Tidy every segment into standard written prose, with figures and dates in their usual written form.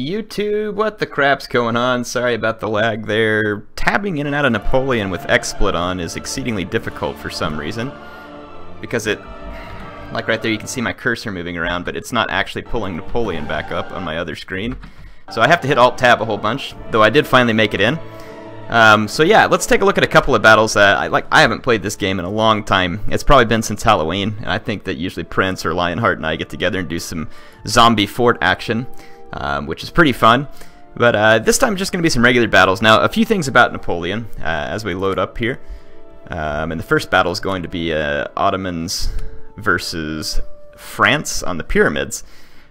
YouTube, what the crap's going on? Sorry about the lag there. Tabbing in and out of Napoleon with XSplit on is exceedingly difficult for some reason. Because it, like right there, you can see my cursor moving around, but it's not actually pulling Napoleon back up on my other screen. So I have to hit Alt-Tab a whole bunch, though I did finally make it in. So yeah, let's take a look at a couple of battles. I haven't played this game in a long time. It's probably been since Halloween, and I think that usually Prince or Lionheart and I get together and do some zombie fort action, which is pretty fun. But this time just going to be some regular battles. Now, a few things about Napoleon as we load up here. And the first battle is going to be Ottomans versus France on the pyramids.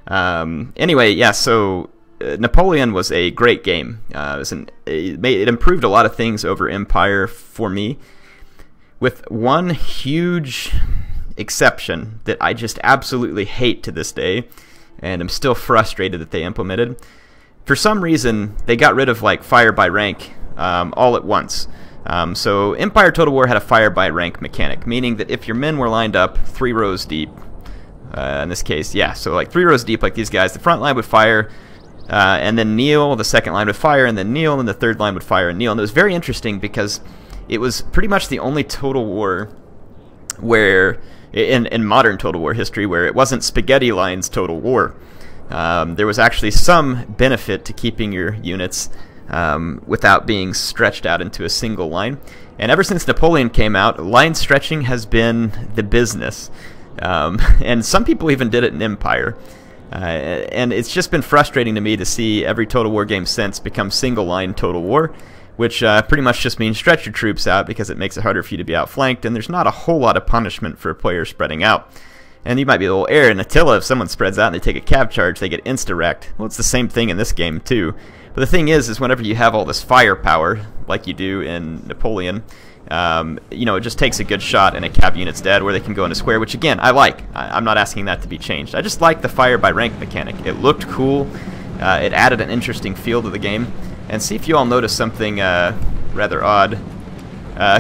Anyway, yeah, so Napoleon was a great game. It improved a lot of things over Empire for me, with one huge exception that I just absolutely hate to this day, and I'm still frustrated that they implemented. For some reason, they got rid of like fire by rank all at once. So Empire Total War had a fire by rank mechanic, meaning that if your men were lined up 3 rows deep, in this case, yeah, so like 3 rows deep like these guys, the front line would fire, and then kneel, the second line would fire, and then kneel, and the third line would fire and kneel. And it was very interesting because it was pretty much the only Total War where, in modern Total War history, where it wasn't spaghetti lines Total War. There was actually some benefit to keeping your units without being stretched out into a single line. And ever since Napoleon came out, line stretching has been the business. And some people even did it in Empire. And it's just been frustrating to me to see every Total War game since become single line Total War, which pretty much just means stretch your troops out because it makes it harder for you to be outflanked, and there's not a whole lot of punishment for a player spreading out. And you might be a little Aaron Attila, if someone spreads out and they take a cav charge, they get insta-wrecked. Well, it's the same thing in this game too. But the thing is whenever you have all this firepower, like you do in Napoleon, you know, it just takes a good shot and a cav unit's dead, where they can go into square, which again, I like. I'm not asking that to be changed. I just like the fire by rank mechanic. It looked cool. It added an interesting feel to the game. And see if you all notice something rather odd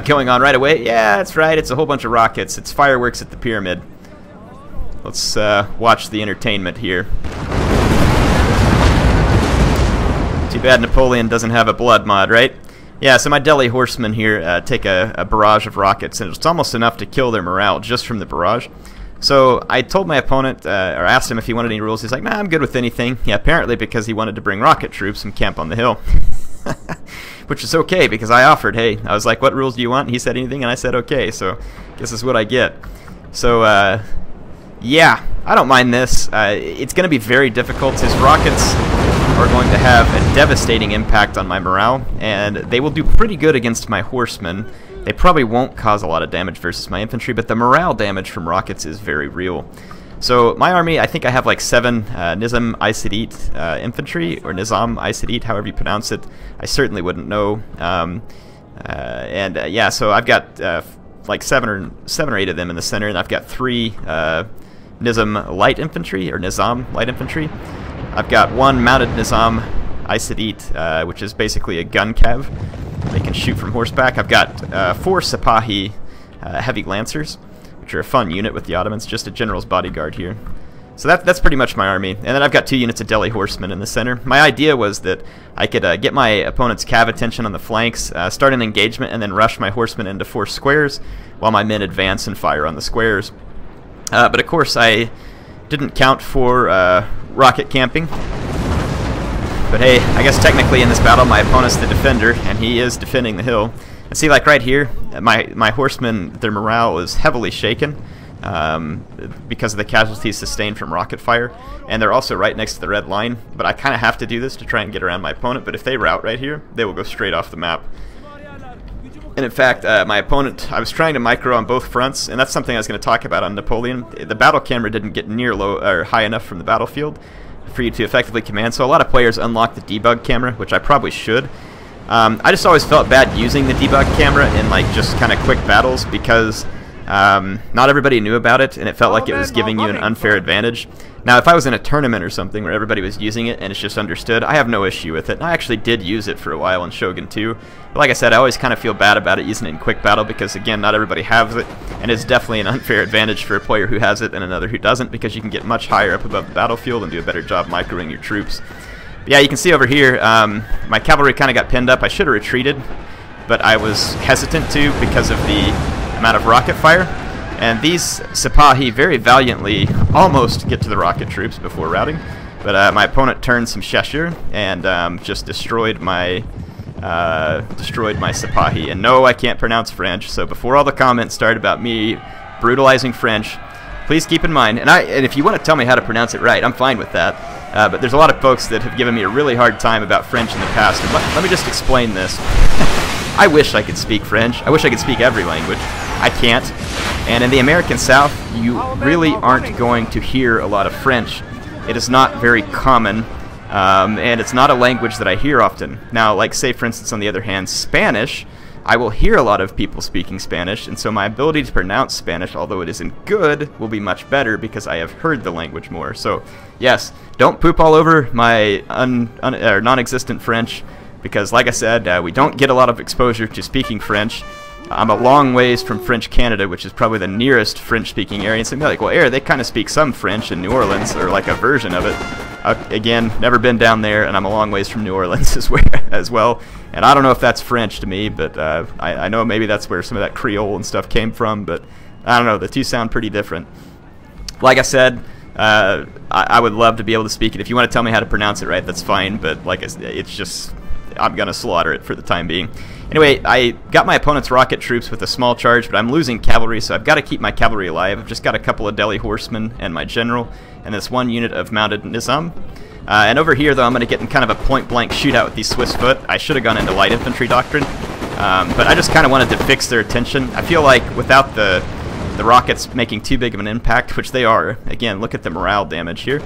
going on right away. Yeah, that's right. It's a whole bunch of rockets. It's fireworks at the pyramid. Let's watch the entertainment here. Too bad Napoleon doesn't have a blood mod, right? Yeah, so my Delhi horsemen here take a barrage of rockets, and it's almost enough to kill their morale just from the barrage. So I told my opponent, or asked him if he wanted any rules. He's like, nah, I'm good with anything. Yeah, apparently because he wanted to bring rocket troops and camp on the hill. Which is okay, because I offered, hey, I was like, what rules do you want? And he said anything, and I said okay, so this is what I get. So, yeah, I don't mind this. It's going to be very difficult. His rockets are going to have a devastating impact on my morale, and they will do pretty good against my horsemen. They probably won't cause a lot of damage versus my infantry, but the morale damage from rockets is very real. So my army, I think I have like 7 Nizam Isidit infantry, or Nizam Isidit, however you pronounce it. I certainly wouldn't know. Yeah, so I've got like 7 or 8 of them in the center, and I've got 3 Nizam light infantry, or Nizam light infantry. I've got 1 mounted Nizam Isidit, which is basically a gun cav. They can shoot from horseback. I've got 4 Sipahi heavy lancers, which are a fun unit with the Ottomans, just a general's bodyguard here. So that's pretty much my army. And then I've got 2 units of Delhi horsemen in the center. My idea was that I could get my opponent's cav attention on the flanks, start an engagement, and then rush my horsemen into 4 squares, while my men advance and fire on the squares. But of course I didn't count for rocket camping. But hey, I guess technically in this battle my opponent's the defender, and he is defending the hill. And see, like right here, my horsemen, their morale is heavily shaken because of the casualties sustained from rocket fire, and they're also right next to the red line. But I kind of have to do this to try and get around my opponent, but if they rout right here, they will go straight off the map. And in fact, my opponent, I was trying to micro on both fronts, and that's something I was going to talk about on Napoleon. The battle camera didn't get near low or high enough from the battlefield for you to effectively command, so a lot of players unlock the debug camera, which I probably should. I just always felt bad using the debug camera in like just kind of quick battles, because not everybody knew about it, and it felt like it was giving you an unfair advantage. Now, if I was in a tournament or something where everybody was using it and it's just understood, I have no issue with it. And I actually did use it for a while in Shogun 2. But like I said, I always kind of feel bad about it using it in quick battle because, again, not everybody has it. And it's definitely an unfair advantage for a player who has it and another who doesn't, because you can get much higher up above the battlefield and do a better job microing your troops. But yeah, you can see over here, my cavalry kind of got pinned up. I should have retreated, but I was hesitant to because of the amount of rocket fire. And these Sipahi very valiantly almost get to the rocket troops before routing. But my opponent turned some Cheshire and just destroyed my Sipahi. And no, I can't pronounce French, so before all the comments start about me brutalizing French, please keep in mind, and if you want to tell me how to pronounce it right, I'm fine with that. But there's a lot of folks that have given me a really hard time about French in the past. And let me just explain this. I wish I could speak French. I wish I could speak every language. I can't. And in the American South, you really aren't going to hear a lot of French. It is not very common, and it's not a language that I hear often. Now, like say for instance on the other hand, Spanish, I will hear a lot of people speaking Spanish, and so my ability to pronounce Spanish, although it isn't good, will be much better because I have heard the language more. So, yes, don't poop all over my non-existent French, because like I said, we don't get a lot of exposure to speaking French. I'm a long ways from French Canada, which is probably the nearest French-speaking area, and so you're like, well, Air, they kind of speak some French in New Orleans, or like a version of it. Again, never been down there, and I'm a long ways from New Orleans as well. And I don't know if that's French to me, but I know maybe that's where some of that Creole and stuff came from, but I don't know, the two sound pretty different. Like I said, I would love to be able to speak it. If you want to tell me how to pronounce it right, that's fine, but like I said, it's just, I'm going to slaughter it for the time being. Anyway, I got my opponent's rocket troops with a small charge, but I'm losing cavalry, so I've got to keep my cavalry alive. I've just got a couple of Delhi horsemen and my general, and this one unit of mounted Nizam. And over here, though, I'm going to get in kind of a point-blank shootout with these Swiss foot. I should have gone into light infantry doctrine, but I just kind of wanted to fix their attention. I feel like without the rockets making too big of an impact, which they are, again, look at the morale damage here,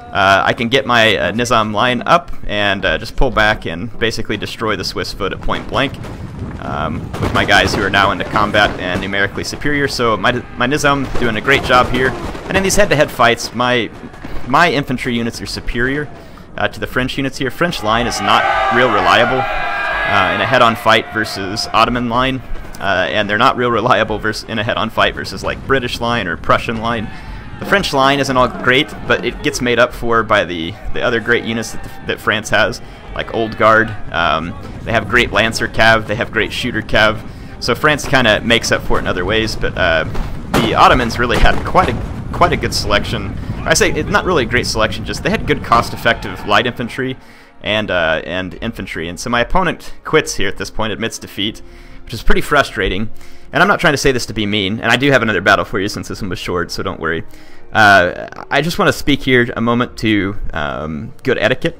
I can get my Nizam line up and just pull back and basically destroy the Swiss foot at point blank with my guys who are now into combat and numerically superior. So my Nizam doing a great job here. And in these head-to-head fights, my infantry units are superior to the French units here. French line is not real reliable in a head-on fight versus Ottoman line, and they're not real reliable in a head-on fight versus like British line or Prussian line. The French line isn't all great, but it gets made up for by the other great units that France has, like Old Guard. They have great Lancer Cav, they have great Shooter Cav, so France kind of makes up for it in other ways, but the Ottomans really had quite a good selection. I say it's not really a great selection, just they had good cost-effective light infantry and infantry, and so my opponent quits here at this point, admits defeat, which is pretty frustrating. And I'm not trying to say this to be mean, and I do have another battle for you since this one was short, so don't worry. I just want to speak here a moment to good etiquette.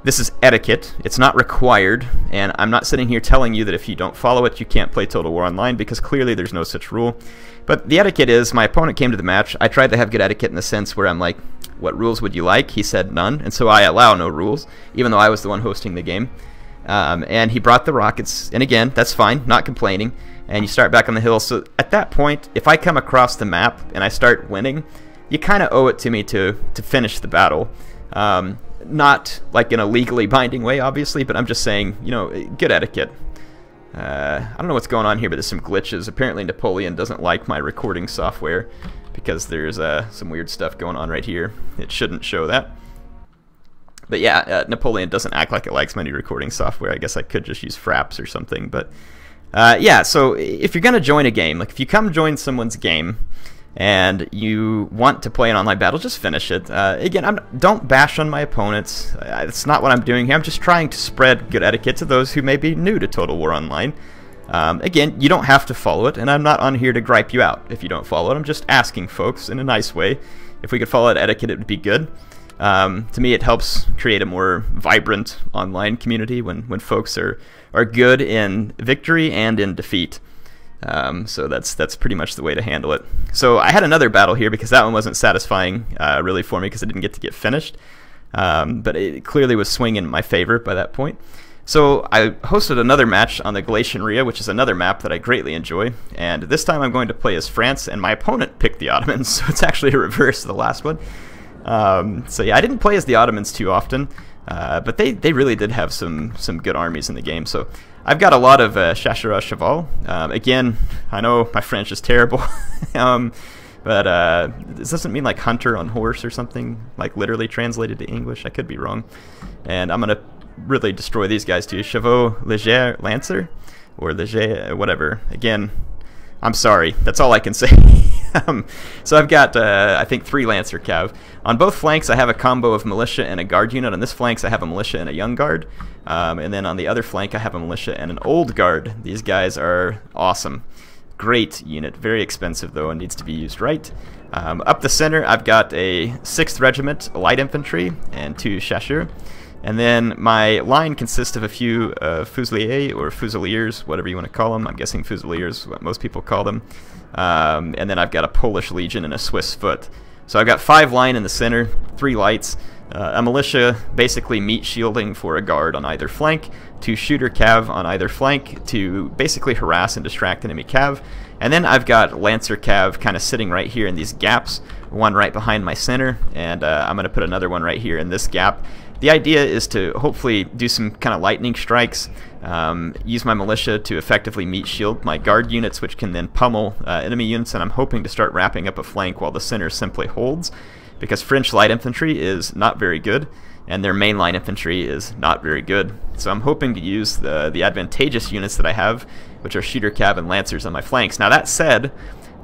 This is etiquette. It's not required, and I'm not sitting here telling you that if you don't follow it, you can't play Total War Online, because clearly there's no such rule. But the etiquette is, my opponent came to the match. I tried to have good etiquette in the sense where I'm like, what rules would you like? He said none, and so I allow no rules, even though I was the one hosting the game. And he brought the rockets, and again, that's fine, not complaining. And you start back on the hill. So at that point, if I come across the map and I start winning, you kind of owe it to me to finish the battle. Not like in a legally binding way, obviously, but I'm just saying, you know, good etiquette. I don't know what's going on here, but there's some glitches. Apparently Napoleon doesn't like my recording software because there's some weird stuff going on right here. It shouldn't show that. But yeah, Napoleon doesn't act like it likes my new recording software. I guess I could just use Fraps or something, but yeah, so if you're going to join a game, like if you come join someone's game and you want to play an online battle, just finish it. Again, don't bash on my opponents. That's not what I'm doing here. I'm just trying to spread good etiquette to those who may be new to Total War Online. Again, you don't have to follow it, and I'm not on here to gripe you out if you don't follow it. I'm just asking folks in a nice way. If we could follow that etiquette, it would be good. To me, it helps create a more vibrant online community when folks are good in victory and in defeat. So that's pretty much the way to handle it. So I had another battle here because that one wasn't satisfying really for me because I didn't get finished. But it clearly was swinging in my favor by that point. So I hosted another match on the Galatian Ria, which is another map that I greatly enjoy. And this time I'm going to play as France, and my opponent picked the Ottomans, so it's actually a reverse of the last one. So yeah, I didn't play as the Ottomans too often, but they really did have some good armies in the game. So I've got a lot of Chachera Cheval. Again, I know my French is terrible, but But this doesn't mean like hunter on horse or something, like literally translated to English. I could be wrong. And I'm going to really destroy these guys too. Chevaux Léger Lancer, or Léger, whatever. Again, I'm sorry. That's all I can say. So I've got, I think, 3 Lancer Cav. On both flanks, I have a combo of militia and a guard unit. On this flanks, I have a militia and a young guard. And then on the other flank, I have a militia and an old guard. These guys are awesome. Great unit. Very expensive, though, and needs to be used right. Up the center, I've got a 6th Regiment light infantry and 2 chasseurs. And then my line consists of a few fusiliers, or fusiliers, whatever you want to call them. I'm guessing fusiliers is what most people call them. And then I've got a Polish Legion and a Swiss Foot. So I've got 5 line in the center, 3 lights, a militia basically meat shielding for a guard on either flank, 2 shooter cav on either flank to basically harass and distract enemy cav. And then I've got Lancer cav kind of sitting right here in these gaps, one right behind my center, and I'm going to put another one right here in this gap. The idea is to hopefully do some kind of lightning strikes, use my militia to effectively meat shield my guard units, which can then pummel enemy units, and I'm hoping to start wrapping up a flank while the center simply holds, because French light infantry is not very good, and their mainline infantry is not very good. So I'm hoping to use the advantageous units that I have, which are shooter cav and lancers on my flanks. Now that said,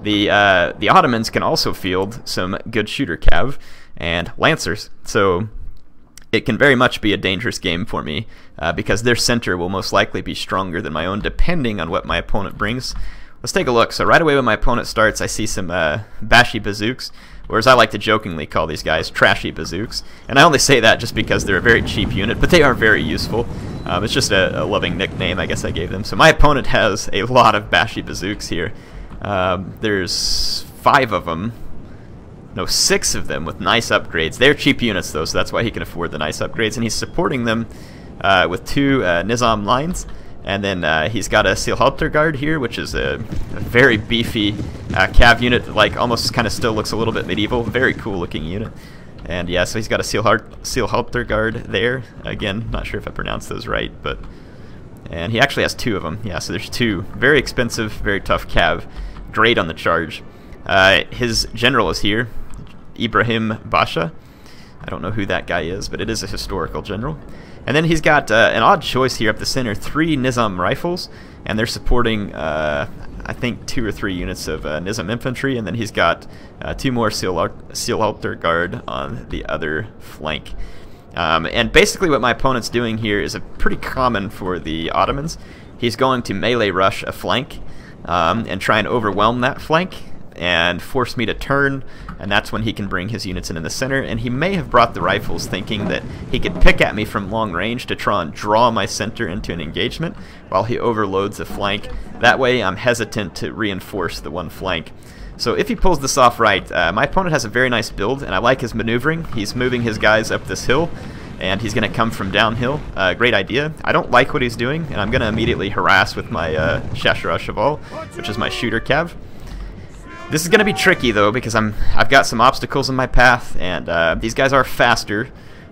the Ottomans can also field some good shooter cav and lancers, so it can very much be a dangerous game for me because their center will most likely be stronger than my own, depending on what my opponent brings. Let's take a look. So right away when my opponent starts, I see some bashy bazooks, or as I like to jokingly call these guys, trashy bazooks. And I only say that just because they're a very cheap unit, but they are very useful. It's just a loving nickname, I guess I gave them. So my opponent has a lot of bashy bazooks here. There's 5 of them. No, 6 of them with nice upgrades. They're cheap units, though, so that's why he can afford the nice upgrades. And he's supporting them with 2 Nizam lines. And then he's got a Seelhalter Guard here, which is a very beefy cav unit that like, almost kind of still looks a little bit medieval. Very cool-looking unit. And yeah, so he's got a Seelhalter Guard there. Again, not sure if I pronounced those right, but... And he actually has 2 of them. Yeah, so there's 2. Very expensive, very tough cav. Great on the charge. His general is here. Ibrahim Basha. I don't know who that guy is, but it is a historical general. And then he's got an odd choice here up the center, 3 Nizam rifles, and they're supporting, I think, 2 or 3 units of Nizam infantry, and then he's got 2 more Seelhalter Guard on the other flank. And basically what my opponent's doing here is pretty common for the Ottomans. He's going to melee rush a flank and try and overwhelm that flank and force me to turn, and that's when he can bring his units in the center. And he may have brought the rifles thinking that he could pick at me from long range to try and draw my center into an engagement while he overloads a flank. That way I'm hesitant to reinforce the one flank. So if he pulls this off right, my opponent has a very nice build, and I like his maneuvering. He's moving his guys up this hill, and he's going to come from downhill. Great idea. I don't like what he's doing, and I'm going to immediately harass with my Chasseur Cheval, which is my shooter cav. This is going to be tricky, though, because I've got some obstacles in my path, and these guys are faster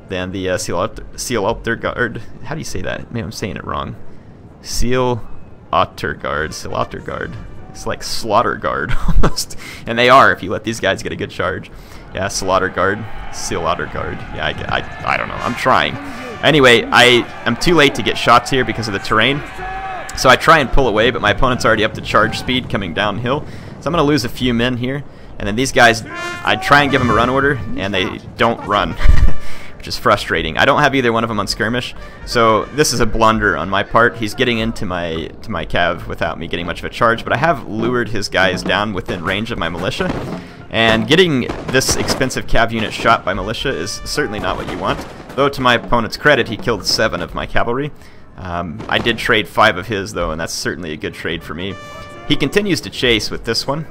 than the Seelhalter Guard. How do you say that? Maybe I'm saying it wrong. Seelhalter Guard. It's like Slaughter Guard, almost. And they are, if you let these guys get a good charge. Yeah, Seelhalter Guard. Yeah, I don't know. I'm trying. Anyway, I'm too late to get shots here because of the terrain. So I try and pull away, but my opponent's already up to charge speed coming downhill. So I'm going to lose a few men here. And then these guys, I try and give them a run order, and they don't run, which is frustrating. I don't have either one of them on skirmish, so this is a blunder on my part. He's getting into my cav without me getting much of a charge, but I have lured his guys down within range of my militia. And getting this expensive cav unit shot by militia is certainly not what you want. Though to my opponent's credit, he killed 7 of my cavalry. I did trade 5 of his, though, and that's certainly a good trade for me. He continues to chase with this one,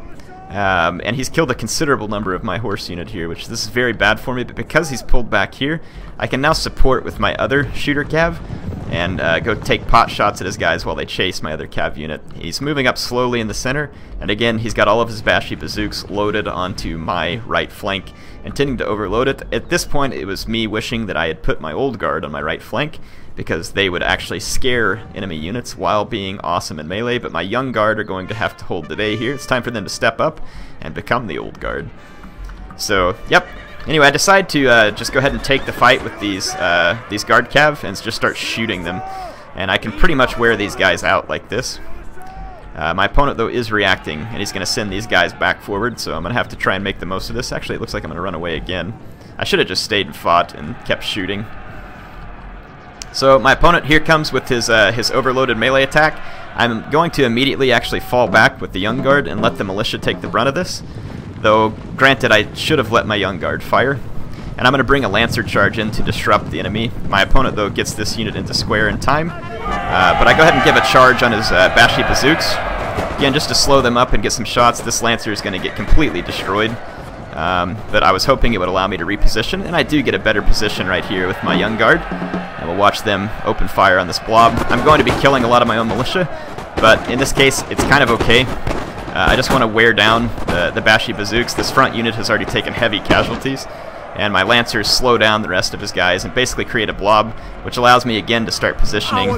and he's killed a considerable number of my horse unit here, which this is very bad for me, but because he's pulled back here, I can now support with my other shooter cav and go take pot shots at his guys while they chase my other cav unit. He's moving up slowly in the center, and again, he's got all of his bashy bazooks loaded onto my right flank, intending to overload it. At this point, it was me wishing that I had put my old guard on my right flank, because they would actually scare enemy units while being awesome in melee, but my young guard are going to have to hold the day here. It's time for them to step up and become the old guard. So, yep. Anyway, I decide to just go ahead and take the fight with these guard cav and just start shooting them. And I can pretty much wear these guys out like this. My opponent, though, is reacting, and he's going to send these guys back forward, so I'm going to have to try and make the most of this. Actually, it looks like I'm going to run away again. I should have just stayed and fought and kept shooting. So my opponent here comes with his overloaded melee attack. I'm going to immediately actually fall back with the young guard and let the militia take the brunt of this. Though, granted, I should have let my young guard fire. And I'm going to bring a lancer charge in to disrupt the enemy. My opponent, though, gets this unit into square in time. But I go ahead and give a charge on his Bashi bazooks. Again, just to slow them up and get some shots. This lancer is going to get completely destroyed. But I was hoping it would allow me to reposition, and I do get a better position right here with my young guard. And we'll watch them open fire on this blob. I'm going to be killing a lot of my own militia, but in this case, it's kind of okay. I just want to wear down the Bashi bazooks. This front unit has already taken heavy casualties, and my lancers slow down the rest of his guys and basically create a blob, which allows me again to start positioning.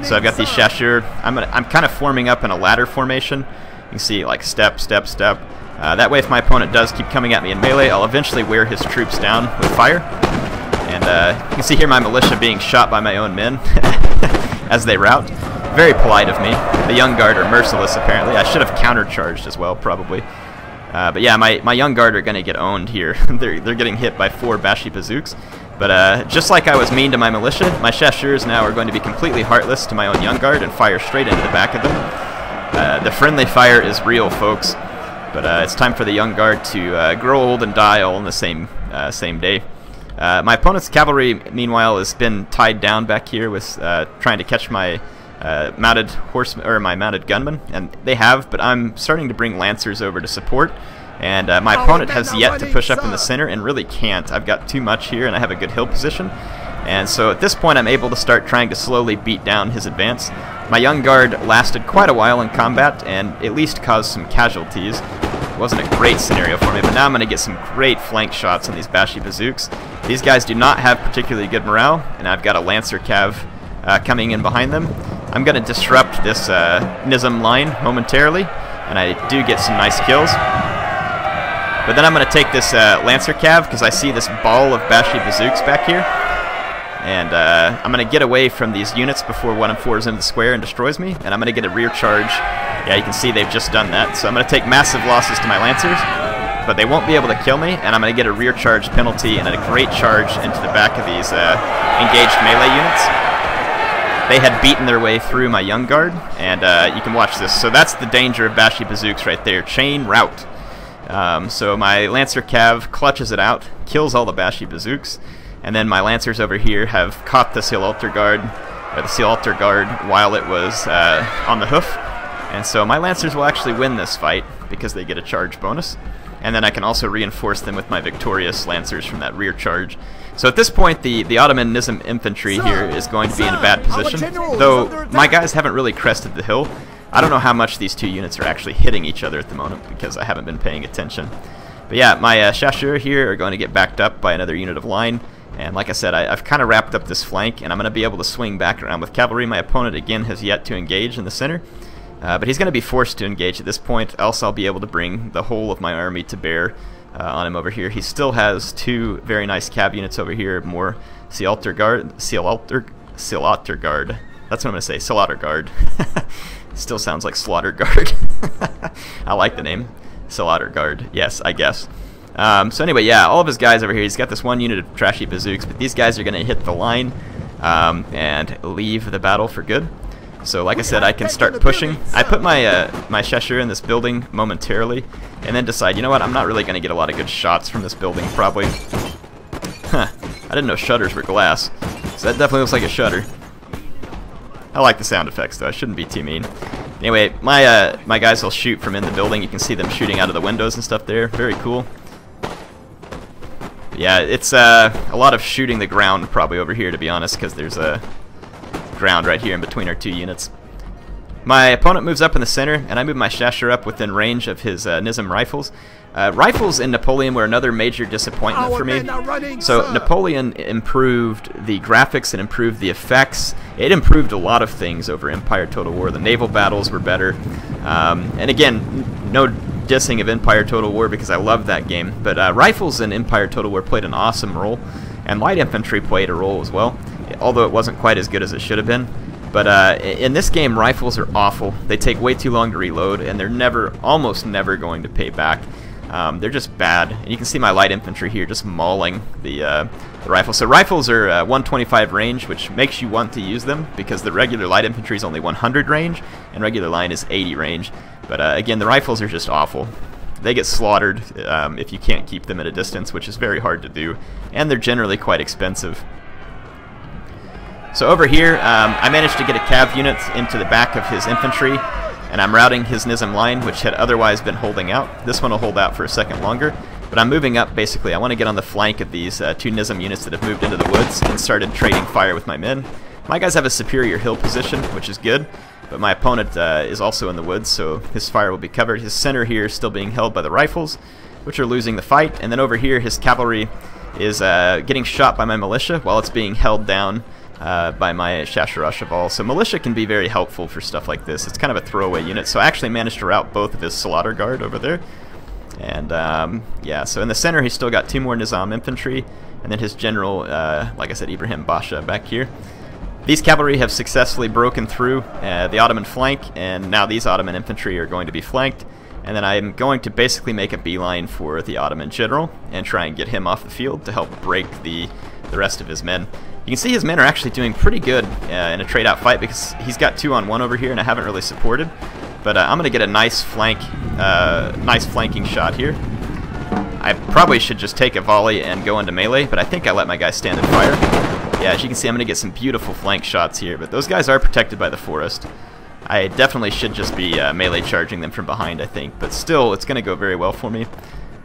So I've got these chasseurs. I'm kind of forming up in a ladder formation. You can see like step, step, step. That way, if my opponent does keep coming at me in melee, I'll eventually wear his troops down with fire. And you can see here my militia being shot by my own men as they rout. Very polite of me. The young guard are merciless, apparently. I should have countercharged as well, probably. But yeah, my young guard are going to get owned here. they're getting hit by 4 Bashi bazooks. But just like I was mean to my militia, my chasseurs now are going to be completely heartless to my own young guard and fire straight into the back of them. The friendly fire is real, folks. But it's time for the young guard to grow old and die all in the same day. My opponent's cavalry, meanwhile, has been tied down back here with trying to catch my mounted horsemen or my mounted gunmen, and they have. But I'm starting to bring lancers over to support, and my opponent has yet to push up in the center and really can't. I've got too much here, and I have a good hill position. And so at this point, I'm able to start trying to slowly beat down his advance. My young guard lasted quite a while in combat and at least caused some casualties. It wasn't a great scenario for me, but now I'm going to get some great flank shots on these Bashi bazooks. These guys do not have particularly good morale, and I've got a lancer cav coming in behind them. I'm going to disrupt this Nizam line momentarily, and I do get some nice kills. But then I'm going to take this lancer cav because I see this ball of Bashi bazooks back here. And I'm going to get away from these units before one of 4 is into the square and destroys me. And I'm going to get a rear charge. Yeah, you can see they've just done that. So I'm going to take massive losses to my lancers. But they won't be able to kill me. And I'm going to get a rear charge penalty and a great charge into the back of these engaged melee units. They had beaten their way through my young guard. And you can watch this. So that's the danger of Bashi bazooks right there. Chain rout. So my lancer cav clutches it out. Kills all the Bashi bazooks. And then my lancers over here have caught the Sealter guard while it was on the hoof. And so my lancers will actually win this fight because they get a charge bonus. And then I can also reinforce them with my victorious lancers from that rear charge. So at this point, the Ottoman Nizam infantry here is going to be in a bad position. Though my guys haven't really crested the hill. I don't know how much these 2 units are actually hitting each other at the moment because I haven't been paying attention. But yeah, my chasseurs here are going to get backed up by another unit of line. And like I said, I've kind of wrapped up this flank, and I'm going to be able to swing back around with cavalry. My opponent, again, has yet to engage in the center. But he's going to be forced to engage at this point, else I'll be able to bring the whole of my army to bear on him over here. He still has 2 very nice cav units over here, more Sealter guard. That's what I'm going to say, Slaughter guard. Still sounds like Slaughter guard. I like the name, Slaughter guard. Yes, I guess. So anyway, yeah, all of his guys over here, he's got this 1 unit of trashy bazooks, but these guys are going to hit the line and leave the battle for good. So like I said, I can start pushing. I put my my chasseur in this building momentarily, and then decide, you know what, I'm not really going to get a lot of good shots from this building, probably. Huh, I didn't know shutters were glass, so that definitely looks like a shutter. I like the sound effects, though. I shouldn't be too mean. Anyway, my guys will shoot from in the building. You can see them shooting out of the windows and stuff there. Very cool. Yeah, it's a lot of shooting the ground probably over here, to be honest, because there's a ground right here in between our 2 units. My opponent moves up in the center, and I move my chasseur up within range of his Nizam rifles. Rifles in Napoleon were another major disappointment for me. So Napoleon improved the graphics, it improved the effects, it improved a lot of things over Empire Total War. The naval battles were better, and again, no dissing of Empire Total War because I love that game, but rifles in Empire Total War played an awesome role, and light infantry played a role as well, although it wasn't quite as good as it should have been. But in this game, rifles are awful. They take way too long to reload, and they're almost never going to pay back. They're just bad, and you can see my light infantry here just mauling the rifles. So rifles are 125 range, which makes you want to use them because the regular light infantry is only 100 range, and regular line is 80 range. But again, the rifles are just awful. They get slaughtered if you can't keep them at a distance, which is very hard to do, and they're generally quite expensive. So over here, I managed to get a cav unit into the back of his infantry, and I'm routing his Nizam line, which had otherwise been holding out. This one will hold out for a second longer, but I'm moving up basically. I want to get on the flank of these two Nizam units that have moved into the woods and started trading fire with my men. My guys have a superior hill position, which is good, but my opponent is also in the woods, so his fire will be covered. His center here is still being held by the rifles, which are losing the fight, and then over here his cavalry is getting shot by my militia while it's being held down by my Cheval. So militia can be very helpful for stuff like this. It's kind of a throwaway unit, so I actually managed to rout both of his slaughter guard over there. And yeah, so in the center he's still got two more Nizam infantry, and then his general, like I said, Ibrahim Basha back here. These cavalry have successfully broken through the Ottoman flank, and now these Ottoman infantry are going to be flanked. And then I'm going to basically make a beeline for the Ottoman general and try and get him off the field to help break the rest of his men. You can see his men are actually doing pretty good in a trade-out fight because he's got 2-on-1 over here, and I haven't really supported. But I'm going to get a nice flanking shot here. I probably should just take a volley and go into melee, but I think I let my guys stand and fire. Yeah, as you can see, I'm going to get some beautiful flank shots here, but those guys are protected by the forest. I definitely should just be melee charging them from behind, I think, but still, it's going to go very well for me.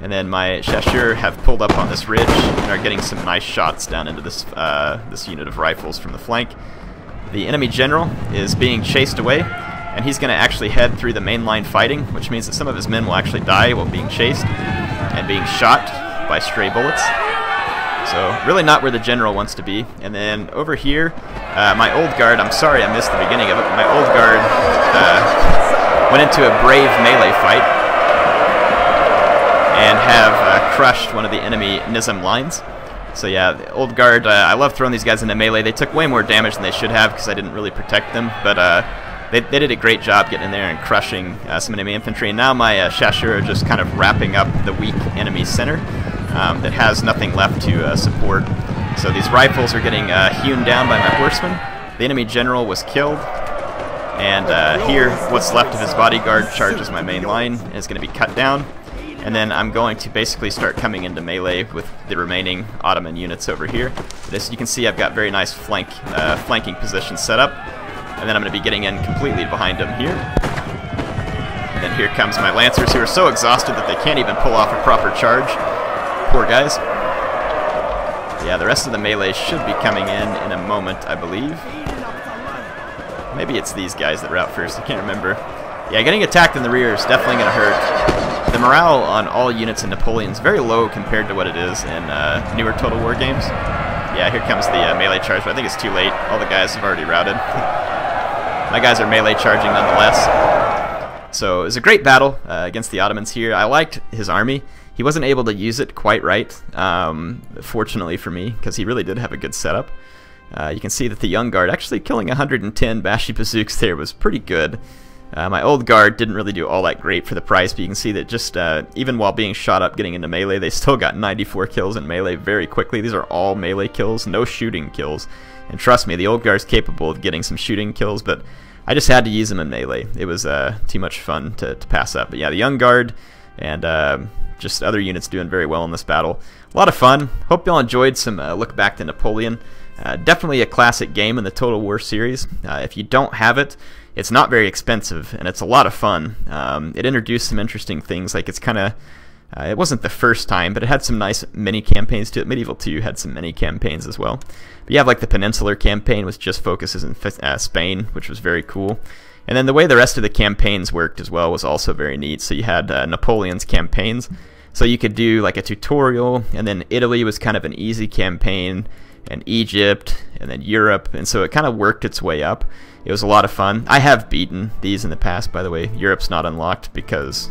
And then my Chasseurs have pulled up on this ridge and are getting some nice shots down into this this unit of rifles from the flank. The enemy general is being chased away, and he's going to actually head through the main line fighting, which means that some of his men will actually die while being chased and being shot by stray bullets. So really not where the general wants to be. And then over here, my old guard, I'm sorry I missed the beginning of it, but my old guard went into a brave melee fight and have crushed one of the enemy Nizam lines. So yeah, the old guard, I love throwing these guys into melee. They took way more damage than they should have because I didn't really protect them, but they did a great job getting in there and crushing some enemy infantry. And now my Chasseurs are just kind of wrapping up the weak enemy center that has nothing left to support. So these rifles are getting hewn down by my horsemen. The enemy general was killed, and here what's left of his bodyguard charges my main line and is going to be cut down. And then I'm going to basically start coming into melee with the remaining Ottoman units over here. As you can see, I've got very nice flanking positions set up. And then I'm going to be getting in completely behind them here. And then here comes my Lancers, who are so exhausted that they can't even pull off a proper charge. Poor guys. Yeah, the rest of the melee should be coming in a moment, I believe. Maybe it's these guys that route first, I can't remember. Yeah, getting attacked in the rear is definitely going to hurt. The morale on all units in Napoleon is very low compared to what it is in newer Total War games. Yeah, here comes the melee charge, but I think it's too late. All the guys have already routed. My guys are melee charging nonetheless. So it was a great battle against the Ottomans here. I liked his army. He wasn't able to use it quite right, fortunately for me, because he really did have a good setup. You can see that the young guard actually killing 110 Bashi bazooks there was pretty good. My old guard didn't really do all that great for the price, but you can see that just even while being shot up getting into melee, they still got 94 kills in melee very quickly. These are all melee kills, no shooting kills. And trust me, the old guard's capable of getting some shooting kills, but I just had to use them in melee. It was too much fun to pass up. But yeah, the young guard and just other units doing very well in this battle. A lot of fun. Hope y'all enjoyed some look back to Napoleon. Definitely a classic game in the Total War series. If you don't have it, it's not very expensive, and it's a lot of fun. It introduced some interesting things, like it's kind of, it wasn't the first time, but it had some nice mini campaigns to it. Medieval 2 had some mini campaigns as well. But you have like the Peninsular campaign, which just focuses in Spain, which was very cool. And then the way the rest of the campaigns worked as well was also very neat. So you had Napoleon's campaigns. So you could do like a tutorial, and then Italy was kind of an easy campaign, and Egypt, and then Europe, and so it kind of worked its way up. It was a lot of fun. I have beaten these in the past, by the way. Europe's not unlocked because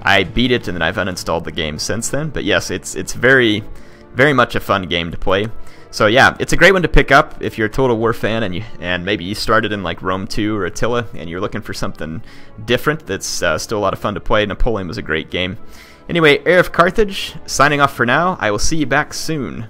I beat it and then I've uninstalled the game since then. But yes, it's very, very much a fun game to play. So yeah, it's a great one to pick up if you're a Total War fan and maybe you started in like Rome 2 or Attila and you're looking for something different that's still a lot of fun to play. Napoleon was a great game. Anyway, HeirofCarthage, signing off for now. I will see you back soon.